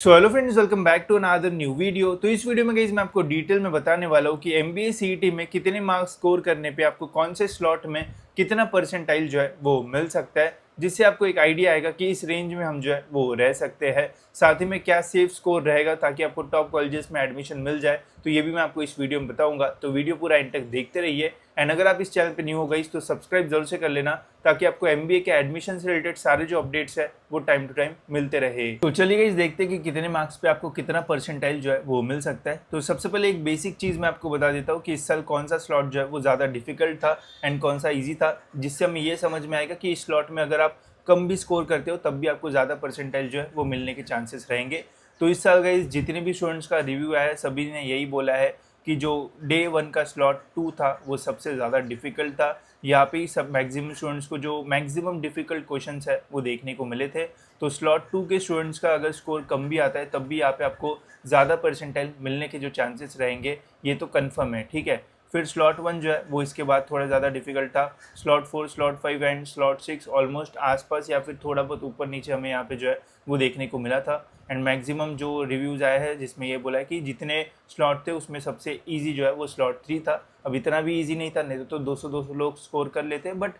So hello friends, welcome back to another new video. तो इस video में guys मैं आपको डिटेल में बताने वाला हूँ कि एमबीए सीईटी में कितने मार्क्स स्कोर करने पे आपको कौन से स्लॉट में कितना परसेंटाइल जो है वो मिल सकता है, जिससे आपको एक आइडिया आएगा कि इस रेंज में हम जो है वो रह सकते हैं। साथ ही में क्या सेफ स्कोर रहेगा ताकि आपको टॉप कॉलेजेस में एडमिशन मिल जाए, तो ये भी मैं आपको इस वीडियो में बताऊंगा। तो वीडियो पूरा एंड तक देखते रहिए। एंड अगर आप इस चैनल पे न्यू हो गाइस तो सब्सक्राइब जरूर से कर लेना, ताकि आपको एमबीए के एडमिशन से रिलेटेड सारे जो अपडेट्स है वो टाइम टू टाइम मिलते रहे। तो चलिए गाइस देखते हैं कि कितने मार्क्स पे आपको कितना परसेंटाइल जो है वो मिल सकता है। तो सबसे पहले एक बेसिक चीज़ मैं आपको बता देता हूँ कि इस साल कौन सा स्लॉट जो है वो ज़्यादा डिफिकल्ट था एंड कौन सा ईजी था, जिससे हमें ये समझ में आएगा कि इस स्लॉट में अगर आप कम भी स्कोर करते हो तब भी आपको ज़्यादा परसेंटाइल जो है वो मिलने के चांसेस रहेंगे। तो इस साल गाइस जितने भी स्टूडेंट्स का रिव्यू आया है सभी ने यही बोला है कि जो डे 1 का स्लॉट 2 था वो सबसे ज़्यादा डिफिकल्ट था। यहाँ पे ही सब मैक्सिमम स्टूडेंट्स को जो मैक्सिमम डिफिकल्ट क्वेश्चंस है वो देखने को मिले थे। तो स्लॉट 2 के स्टूडेंट्स का अगर स्कोर कम भी आता है तब भी यहाँ पे आपको ज़्यादा परसेंटाइल मिलने के जो चांसेस रहेंगे ये तो कन्फर्म है, ठीक है। फिर स्लॉट 1 जो है वो इसके बाद थोड़ा ज़्यादा डिफिकल्ट था। Slot 4, slot 5 and slot 6 almost आसपास या फिर थोड़ा बहुत ऊपर नीचे हमें यहाँ पे जो है वो देखने को मिला था। एंड मैक्सिमम जो रिव्यूज़ आए हैं जिसमें ये बोला है कि जितने स्लॉट थे उसमें सबसे ईजी जो है वो स्लॉट 3 था। अब इतना भी ईजी नहीं था, नहीं तो 200 लोग स्कोर कर लेते, बट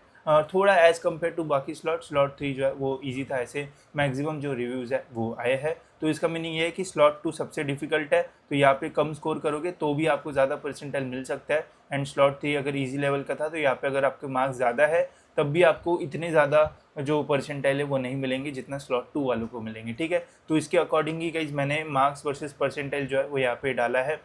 थोड़ा एज़ कम्पेयर टू बाकी स्लॉट 3 जो है वो ईजी था, ऐसे मैक्सिमम जो रिव्यूज़ है वो आए हैं। तो इसका मीनिंग ये है कि स्लॉट 2 सबसे डिफिकल्ट है, तो यहाँ पे कम स्कोर करोगे तो भी आपको ज़्यादा परसेंटाइल मिल सकता है। एंड स्लॉट 3 अगर ईजी लेवल का था तो यहाँ पे अगर आपके मार्क्स ज़्यादा है तब भी आपको इतने ज़्यादा जो परसेंटाइल है वो नहीं मिलेंगे जितना स्लॉट 2 वालों को मिलेंगे, ठीक है। तो इसके अकॉर्डिंग ही गाइस मैंने मार्क्स वर्सेस परसेंटाइल जो है वो यहाँ पे डाला है।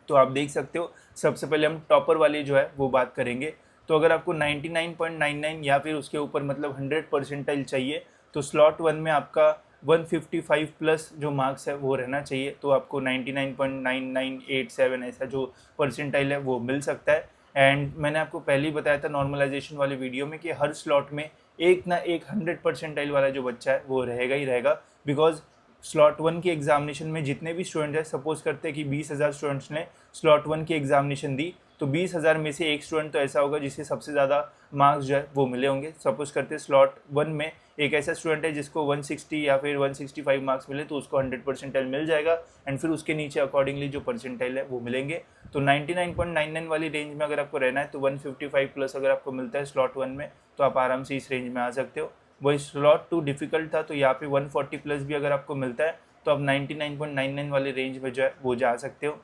तो आप देख सकते हो, सबसे पहले हम टॉपर वाली जो है वो बात करेंगे। तो अगर आपको 99.99 या फिर उसके ऊपर मतलब 100 परसेंटाइल चाहिए तो स्लॉट 1 में आपका 155 प्लस जो मार्क्स है वो रहना चाहिए, तो आपको 99.9987 ऐसा जो परसेंटाइल है वो मिल सकता है। एंड मैंने आपको पहले ही बताया था नॉर्मलाइजेशन वाले वीडियो में कि हर स्लॉट में एक ना एक 100 परसेंटाइल वाला जो बच्चा है वो रहेगा ही रहेगा। बिकॉज स्लॉट 1 की एग्जामिनेशन में जितने भी स्टूडेंट हैं, सपोज करते हैं कि 20,000 स्टूडेंट्स ने स्लॉट 1 की एग्जामिनेशन दी, तो 20,000 में से एक स्टूडेंट तो ऐसा होगा जिसे सबसे ज़्यादा मार्क्स जो है वो मिले होंगे। सपोज करते हैं स्लॉट 1 में एक ऐसा स्टूडेंट है जिसको 160 या फिर 165 मार्क्स मिले तो उसको 100 परसेंटाइल मिल जाएगा। एंड फिर उसके नीचे अकॉर्डिंगली जो परसेंटाइल है वो मिलेंगे। तो 99.99 वाली रेंज में अगर आपको रहना है तो 155 प्लस अगर आपको मिलता है स्लॉट 1 में तो आप आराम से इस रेंज में आ सकते हो। वही स्लॉट 2 डिफिकल्ट था, तो यहाँ पे 140 प्लस भी अगर आपको मिलता है तो आप 99.99 वाले रेंज में जो है वो जा सकते हो।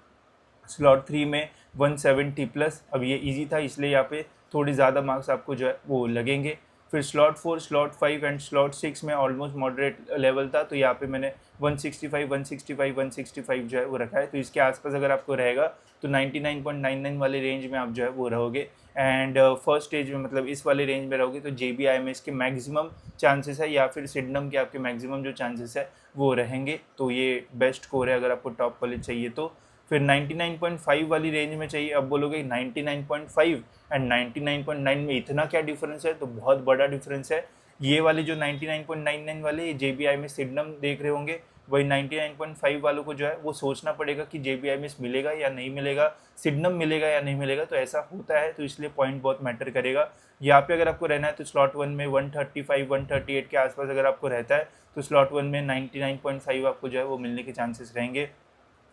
स्लॉट 3 में 170 प्लस, अब ये इजी था इसलिए यहाँ पे थोड़ी ज़्यादा मार्क्स आपको जो है वो लगेंगे। फिर स्लॉट 4, स्लॉट 5 एंड स्लॉट 6 में ऑलमोस्ट मॉडरेट लेवल था, तो यहाँ पे मैंने 165 जो है वो रखा है। तो इसके आसपास अगर आपको रहेगा तो 99.99 वाले रेंज में आप जो है वो रहोगे। एंड फर्स्ट स्टेज में मतलब इस वाले रेंज में रहोगे तो JBIMS के मैक्सिमम चांसेस है या फिर सिडनम के आपके मैक्सिमम जो चांसेस है वो रहेंगे। तो ये बेस्ट स्कोर है अगर आपको टॉप कॉलेज चाहिए तो। फिर 99.5 वाली रेंज में चाहिए, अब बोलोगे 99.5 एंड 99.9 में इतना क्या डिफरेंस है, तो बहुत बड़ा डिफरेंस है। ये वाले जो 99.99 वाले JBI में सिडनम देख रहे होंगे, वही 99.5 वालों को जो है वो सोचना पड़ेगा कि JBI में मिलेगा या नहीं मिलेगा, सिडनम मिलेगा या नहीं मिलेगा। तो ऐसा होता है, तो इसलिए पॉइंट बहुत मैटर करेगा। यहाँ पे अगर आपको रहना है तो स्लॉट 1 में 135 138 के आसपास अगर आपको रहता है तो स्लॉट 1 में 99.5 आपको जो है वो मिलने के चांसेस रहेंगे।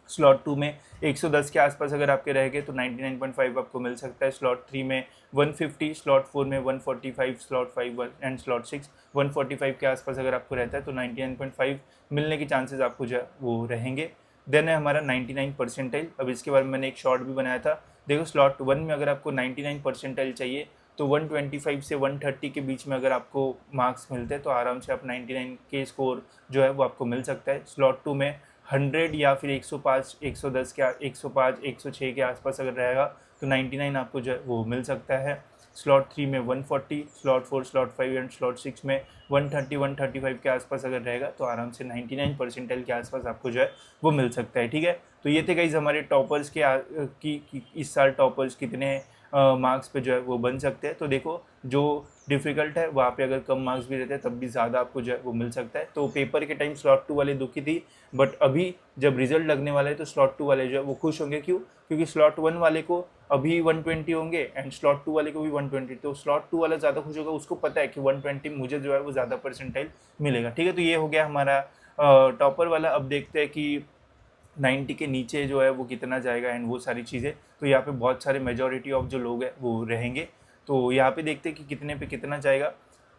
स्लॉट 2 में 110 के आसपास अगर आपके रह गए तो 99.5 आपको मिल सकता है। स्लॉट 3 में 150, स्लॉट 4 में 145, स्लॉट 5 एंड स्लॉट 6 145 के आसपास अगर आपको रहता है तो 99.5 मिलने के चांसेस आपको जो है वो रहेंगे। देन है हमारा 99 परसेंटाइल। अब इसके बारे में मैंने एक शॉर्ट भी बनाया था। देखो स्लॉट 1 में अगर आपको 99 परसेंटाइल चाहिए तो 125 से 130 के बीच में अगर आपको मार्क्स मिलते हैं तो आराम से आप 99 के स्कोर जो है वो आपको मिल सकता है। स्लॉट 2 में 100 या फिर 105 110 के 105 106 के आसपास अगर रहेगा तो 99 आपको जो है वो मिल सकता है। स्लॉट 3 में 140, स्लॉट 4, स्लॉट 5 एंड स्लॉट 6 में 130 135 के आसपास अगर रहेगा तो आराम से 99 परसेंटाइल के आसपास आपको जो है वो मिल सकता है, ठीक है। तो ये थे गाइस हमारे टॉपर्स की इस साल टॉपर्स कितने मार्क्स पे जो है वो बन सकते हैं। तो देखो जो डिफ़िकल्ट है वहाँ पे अगर कम मार्क्स भी रहते हैं तब भी ज़्यादा आपको जो है वो मिल सकता है। तो पेपर के टाइम स्लॉट 2 वाले दुखी थी, बट अभी जब रिजल्ट लगने वाला है तो स्लॉट 2 वाले जो है वो खुश होंगे। क्यों? क्योंकि स्लॉट 1 वाले को अभी 120 होंगे एंड स्लॉट 2 वाले को भी 120, तो स्लॉट 2 वाला ज़्यादा खुश होगा, उसको पता है कि 120 मुझे जो है वो ज़्यादा परसेंटाइल मिलेगा, ठीक है। तो ये हो गया हमारा टॉपर वाला अब देखते हैं कि 90 के नीचे जो है वो कितना जाएगा एंड वो सारी चीज़ें। तो यहाँ पे बहुत सारे मेजॉरिटी ऑफ जो लोग हैं वो रहेंगे। तो यहाँ पे देखते हैं कि कितने पे कितना जाएगा।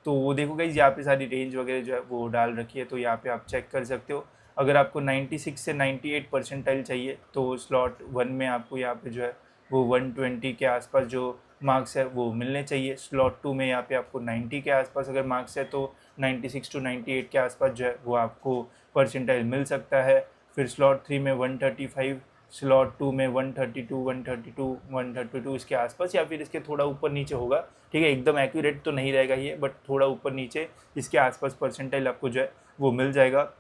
तो वो देखो गाइस, यहाँ पे सारी रेंज वगैरह जो है वो डाल रखी है, तो यहाँ पे आप चेक कर सकते हो। अगर आपको 96 से 98 परसेंटाइल चाहिए तो स्लॉट 1 में आपको यहाँ पे जो है वो 120 के आसपास जो मार्क्स है वो मिलने चाहिए। स्लॉट 2 में यहाँ पे आपको 90 के आसपास अगर मार्क्स है तो 96 टू 98 के आसपास जो है वो आपको परसेंटाइल मिल सकता है। फिर स्लॉट 3 में 135, स्लॉट 2 में 132, 132, 132 इसके आसपास या फिर इसके थोड़ा ऊपर नीचे होगा। ठीक है, एकदम एक्यूरेट तो नहीं रहेगा ये, बट थोड़ा ऊपर नीचे इसके आसपास परसेंटाइल आपको जो है वो मिल जाएगा।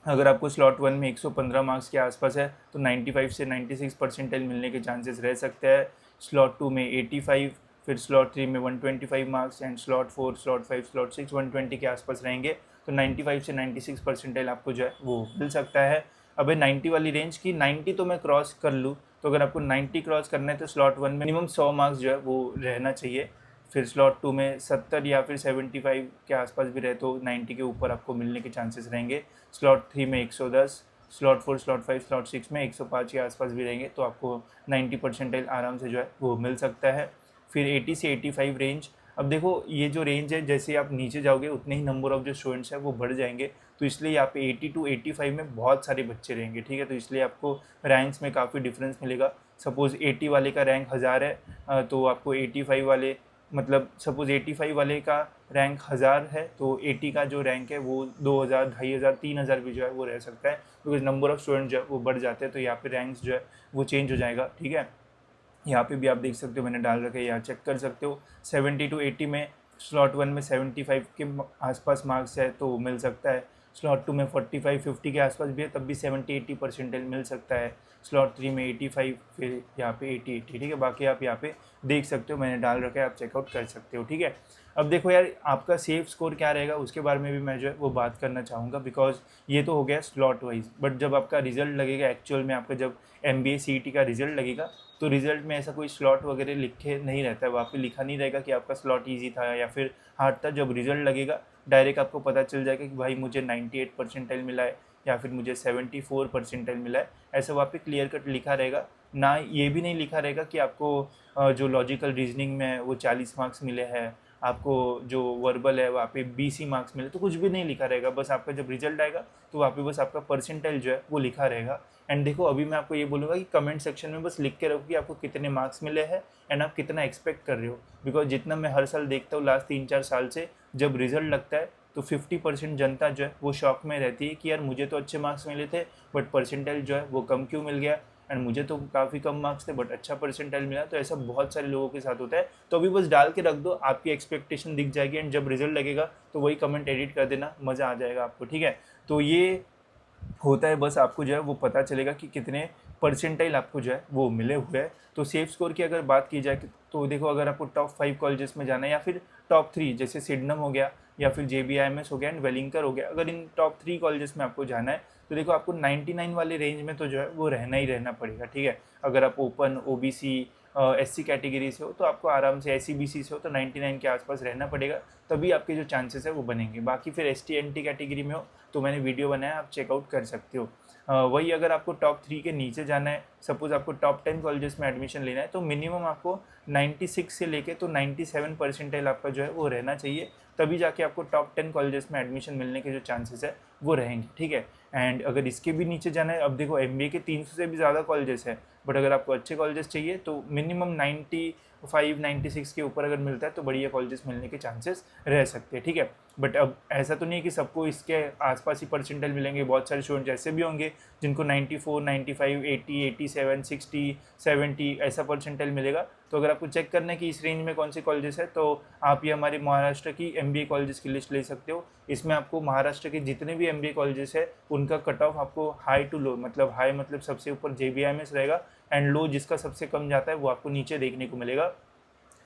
अगर आपको स्लॉट 1 में 115 मार्क्स के आसपास है तो 95 से 96 परसेंटाइल मिलने के चांसेस रह सकते हैं। स्लॉट 2 में 85, फिर स्लॉट 3 में 125 marks and slot 4, slot 5, slot 6 120 के आसपास रहेंगे। तो 95 से 96 परसेंटाइल आपको जो है वो मिल सकता है। अबे 90 वाली रेंज की 90 तो मैं क्रॉस कर लूँ, तो अगर आपको 90 क्रॉस करना है तो स्लॉट 1 में मिनिमम 100 मार्क्स जो है वो रहना चाहिए। फिर स्लॉट 2 में 70 या फिर 75 के आसपास भी रहे तो 90 के ऊपर आपको मिलने के चांसेस रहेंगे। स्लॉट 3 में 110, स्लॉट 4, स्लॉट 5, स्लॉट 6 में 105 के आसपास भी रहेंगे, तो आपको 90 परसेंटाइल आराम से जो है वो मिल सकता है। फिर 80 से 85 रेंज। अब देखो ये जो रेंज है, जैसे आप नीचे जाओगे उतने ही नंबर ऑफ जो स्टूडेंट्स हैं वो बढ़ जाएंगे, तो इसलिए यहाँ पे 80 टू 85 में बहुत सारे बच्चे रहेंगे। ठीक है, तो इसलिए आपको रैंक्स में काफ़ी डिफरेंस मिलेगा। सपोज़ 80 वाले का रैंक 1000 है, तो आपको 85 वाले, मतलब सपोज़ 85 वाले का रैंक 1000 है तो 80 का जो रैंक है वो 2000, 2500, 3000 भी जो है वो रह सकता है, बिकॉज नंबर ऑफ़ स्टूडेंट जो है वो बढ़ जाते हैं, तो यहाँ पे रैंक्स जो है वो चेंज हो जाएगा। ठीक है, यहाँ पे भी आप देख सकते हो, मैंने डाल रखा है, यहाँ चेक कर सकते हो। 70 टू 80 में स्लॉट 1 में 75 के आसपास मार्क्स है तो मिल सकता है। स्लॉट 2 में 45, 50 के आसपास भी है तब भी 70-80 परसेंटेज मिल सकता है। स्लॉट 3 में 85, फिर यहाँ पे 80-80। ठीक है, बाकी आप यहाँ पे देख सकते हो, मैंने डाल रखा है, आप चेकआउट कर सकते हो। ठीक है, अब देखो यार, आपका सेफ स्कोर क्या रहेगा उसके बारे में भी मैं जो है वो बात करना चाहूँगा, बिकॉज ये तो हो गया स्लॉट वाइज, बट जब आपका रिजल्ट लगेगा एक्चुअल में, आपका जब MBA CET का रिजल्ट लगेगा तो रिजल्ट में ऐसा कोई स्लॉट वगैरह लिखे नहीं रहता है, वहाँ पे लिखा नहीं रहेगा कि आपका स्लॉट ईजी था या फिर हार्ड था। जब रिजल्ट लगेगा डायरेक्ट आपको पता चल जाएगा कि भाई मुझे 98 परसेंटाइल मिला है या फिर मुझे 74 परसेंटाइल मिला है, ऐसा वहाँ पे क्लियर कट लिखा रहेगा। ना ये भी नहीं लिखा रहेगा कि आपको जो लॉजिकल रीजनिंग में वो 40 मार्क्स मिले हैं, आपको जो वर्बल है वहाँ पे 20 मार्क्स मिले, तो कुछ भी नहीं लिखा रहेगा। बस आपका जब रिजल्ट आएगा तो वहाँ पे बस आपका परसेंटाइल जो है वो लिखा रहेगा। एंड देखो, अभी मैं आपको ये बोलूँगा कि कमेंट सेक्शन में बस लिख के रखो कि आपको कितने मार्क्स मिले हैं एंड आप कितना एक्सपेक्ट कर रहे हो, बिकॉज जितना मैं हर साल देखता हूँ लास्ट 3-4 साल से, जब रिजल्ट लगता है तो 50% जनता जो है वो शॉक में रहती है कि यार मुझे तो अच्छे मार्क्स मिले थे बट परसेंटाइल जो है वो कम क्यों मिल गया, एंड मुझे तो काफ़ी कम मार्क्स थे बट अच्छा परसेंटाइल मिला। तो ऐसा बहुत सारे लोगों के साथ होता है। तो अभी बस डाल के रख दो, आपकी एक्सपेक्टेशन दिख जाएगी एंड जब रिजल्ट लगेगा तो वही कमेंट एडिट कर देना, मज़ा आ जाएगा आपको। ठीक है, तो ये होता है, बस आपको जो है वो पता चलेगा कि कितने परसेंटाइल आपको जो है वो मिले हुए हैं। तो सेफ स्कोर की अगर बात की जाए तो देखो, अगर आपको टॉप 5 कॉलेजेस में जाना है या फिर टॉप 3, जैसे सिडनम हो गया या फिर JBIMS हो गया एंड वेलिंकर हो गया, अगर इन टॉप 3 कॉलेजेस में आपको जाना है तो देखो आपको 99 वाले रेंज में तो जो है वो रहना ही रहना पड़ेगा। ठीक है, अगर आप ओपन OBC SC कैटेगरी से हो तो आपको आराम से, SC BC से हो तो 99 के आसपास रहना पड़ेगा, तभी आपके जो चांसेस है वो बनेंगे। बाकी फिर ST NT कैटेगरी में हो तो मैंने वीडियो बनाया, आप चेकआउट कर सकते हो। वही अगर आपको टॉप 3 के नीचे जाना है, सपोज़ आपको टॉप 10 कॉलेजेस में एडमिशन लेना है, तो मिनिमम आपको 96 से लेके तो 97 परसेंटाइल आपका जो है वो रहना चाहिए, तभी जाके आपको टॉप 10 कॉलेजेस में एडमिशन मिलने के जो चांसेस है वो रहेंगे। ठीक है, एंड अगर इसके भी नीचे जाना है, अब देखो MBA के 300 से भी ज़्यादा कॉलेजेस है, बट अगर आपको अच्छे कॉलेजेस चाहिए तो मिनिमम 95-96 के ऊपर अगर मिलता है तो बढ़िया कॉलेजेस मिलने के चांसेस रह सकते हैं। ठीक है, बट अब ऐसा तो नहीं है कि सबको इसके आसपास ही परसेंटाइल मिलेंगे। बहुत सारे स्टूडेंट्स ऐसे भी होंगे जिनको 94, 95, 80, 87, 60, 70 ऐसा परसेंटाइल मिलेगा। तो अगर आपको चेक करना है कि इस रेंज में कौन से कॉलेजेस है, तो आप ये हमारे महाराष्ट्र की MBA कॉलेजेस की लिस्ट ले सकते हो। इसमें आपको महाराष्ट्र के जितने भी MBA कॉलेजेस है उनका कट ऑफ आपको हाई टू लो, मतलब हाई मतलब सबसे ऊपर JBIMS रहेगा एंड लो जिसका सबसे कम जाता है वो आपको नीचे देखने को मिलेगा।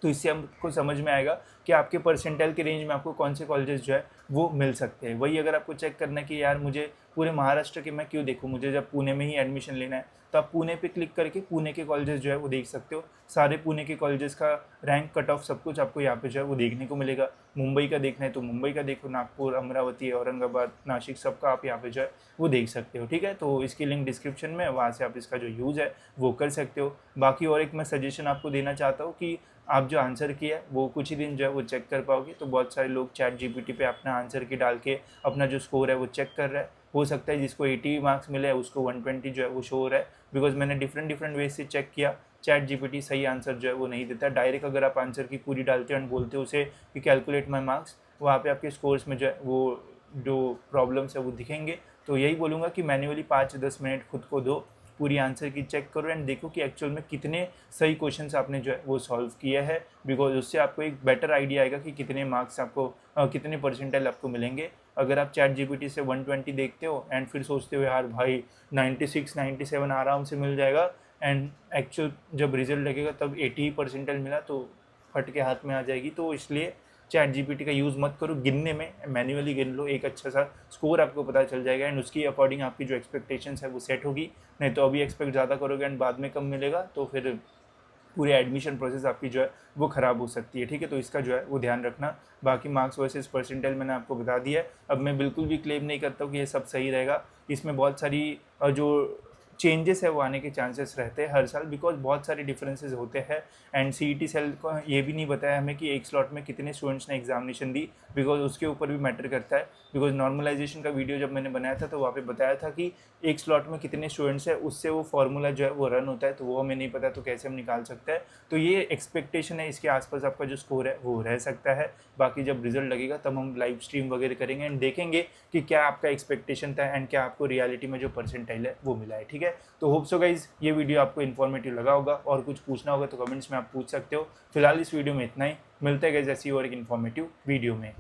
तो इससे हमको समझ में आएगा कि आपके परसेंटाइल के रेंज में आपको कौन से कॉलेजेस जो है वो मिल सकते हैं। वही अगर आपको चेक करना है कि यार मुझे पूरे महाराष्ट्र के मैं क्यों देखूँ, मुझे जब पुणे में ही एडमिशन लेना है तो आप पुणे पे क्लिक करके पुणे के कॉलेजेस जो है वो देख सकते हो। सारे पुणे के कॉलेजेस का रैंक, कट ऑफ, सब कुछ आपको यहाँ पे जो है वो देखने को मिलेगा। मुंबई का देखना है तो मुंबई का देखो, नागपुर, अमरावती, औरंगाबाद, नासिक, सबका आप यहाँ पे जो है वो देख सकते हो। ठीक है, तो इसकी लिंक डिस्क्रिप्शन में, वहाँ से आप इसका जो यूज़ है वो कर सकते हो। बाकी और एक मैं सजेशन आपको देना चाहता हूँ कि आप जो आंसर किया है वो कुछ ही दिन जो है वो चेक कर पाओगे। तो बहुत सारे लोग चैट जीपीटी पे अपना आंसर की डाल के अपना जो स्कोर है वो चेक कर रहा है। हो सकता है जिसको 80 मार्क्स मिले है उसको 120 जो है वो शो हो रहा है, बिकॉज मैंने डिफरेंट वे से चेक किया। चैट जीपीटी सही आंसर जो है वो नहीं देता। डायरेक्ट अगर आप आंसर की पूरी डालते हो एंड बोलते हो उसे कि कैलकुलेट माई मार्क्स, वहाँ पे आपके स्कोर्स में जो है वो जो प्रॉब्लम्स है वो दिखेंगे। तो यही बोलूँगा कि मैन्युअली 5-10 मिनट खुद को दो, पूरी आंसर की चेक करो एंड देखो कि एक्चुअल में कितने सही क्वेश्चंस आपने जो है वो सॉल्व किए हैं, बिकॉज उससे आपको एक बेटर आइडिया आएगा कि कितने मार्क्स आपको कितने परसेंटाइल आपको मिलेंगे। अगर आप चैट जीपीटी से 120 देखते हो एंड फिर सोचते हो यार भाई 96 97 आराम से मिल जाएगा, एंड एक्चुअल जब रिजल्ट लगेगा तब 80 परसेंटाइल मिला तो फट के हाथ में आ जाएगी। तो इसलिए चैट जीपीटी का यूज़ मत करो गिनने में, मैन्युअली गिन लो, एक अच्छा सा स्कोर आपको पता चल जाएगा एंड उसकी अकॉर्डिंग आपकी जो एक्सपेक्टेशंस है वो सेट होगी। नहीं तो अभी एक्सपेक्ट ज़्यादा करोगे एंड बाद में कम मिलेगा तो फिर पूरी एडमिशन प्रोसेस आपकी जो है वो ख़राब हो सकती है। ठीक है, तो इसका जो है वो ध्यान रखना। बाकी मार्क्स वर्सेस परसेंटाइल मैंने आपको बता दिया है। अब मैं बिल्कुल भी क्लेम नहीं करता हूँ कि ये सब सही रहेगा, इसमें बहुत सारी जो चेंजेस है वो आने के चांसेस रहते हैं हर साल, बिकॉज बहुत सारे डिफरेंसेस होते हैं। एंड सीईटी सेल को ये भी नहीं बताया हमें कि एक स्लॉट में कितने स्टूडेंट्स ने एग्जामिनेशन दी, बिकॉज उसके ऊपर भी मैटर करता है। बिकॉज नॉर्मलाइजेशन का वीडियो जब मैंने बनाया था तो वहाँ पे बताया था कि एक स्लॉट में कितने स्टूडेंट्स हैं, उससे वो फार्मूला जो है वो रन होता है, तो वो हमें नहीं पता तो कैसे हम निकाल सकते हैं। तो ये एक्सपेक्टेशन है, इसके आसपास आपका जो स्कोर है वो रह सकता है। बाकी जब रिजल्ट लगेगा तब हम लाइव स्ट्रीम वगैरह करेंगे एंड देखेंगे कि क्या आपका एक्सपेक्टेशन था एंड क्या आपको रियलिटी में जो परसेंटाइल है वो मिला है। ठीक है, तो होप सो गाइज ये वीडियो आपको इन्फॉर्मेटिव लगा होगा, और कुछ पूछना होगा तो कमेंट्स में आप पूछ सकते हो। फिलहाल इस वीडियो में इतना ही, मिलते हैं गाइज ऐसी और एक इन्फॉर्मेटिव वीडियो में।